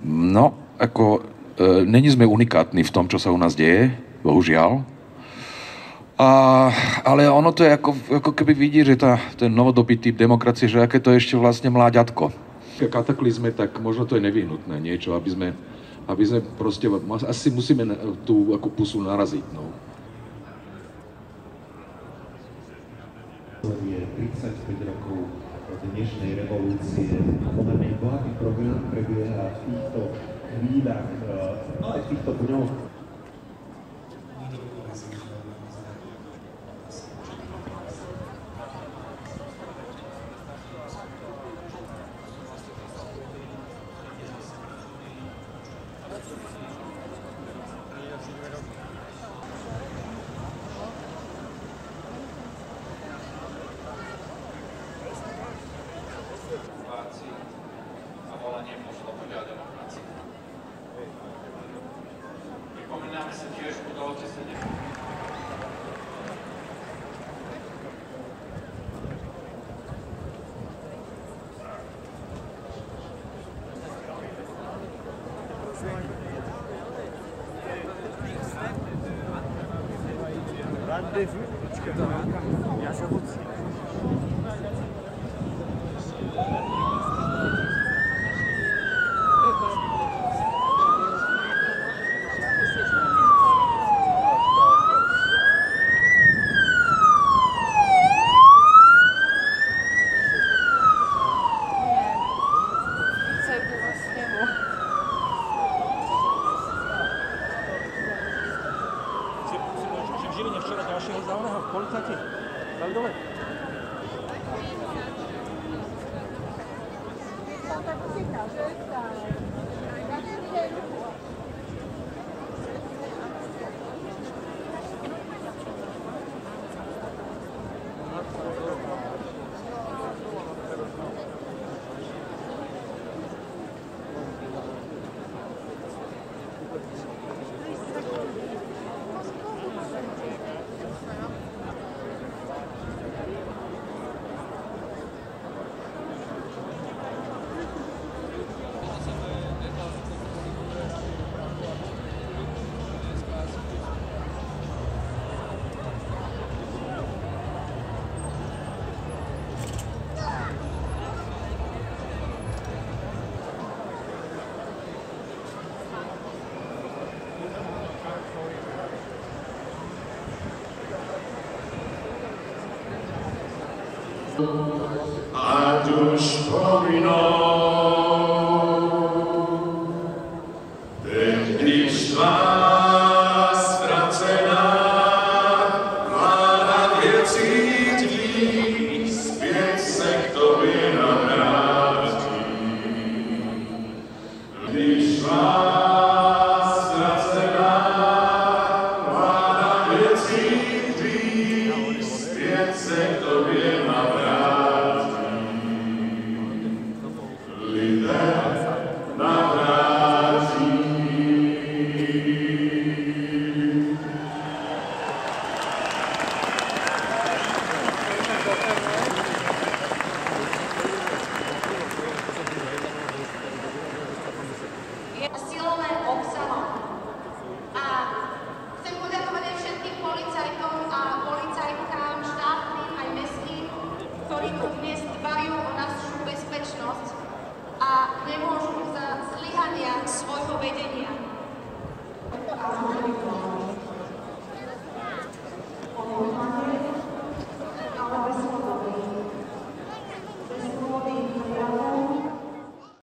No, ako není sme unikátni v tom, čo sa u nás deje, bohužiaľ. Ale ono to je ako keby vidí, že ten novodobý typ demokracie, že aké to je ešte vlastne mláďatko. Keď kataklizme, tak možno to je nevyhnutné niečo, aby sme proste, asi musíme tú ako pusu naraziť, no. Je 35 rokov od dnešnej revolúcie. Pomerne bohatý program prebieha v týchto chvíľach, ale v týchto dňoch. A volanie po slobode a demokracii. Pripomíname si tiež udalosti 7. Rendez-vous, ja sa buď. Žiline včera ďalšieho zeleného policajti dali dole. Ať už povinou, tehdy šla ztracená, vláda vie cíti, zpět se k tobě navrátí. Tehdy šla ztracená, vláda vie cíti, zpět se k tobě navrátí. Silové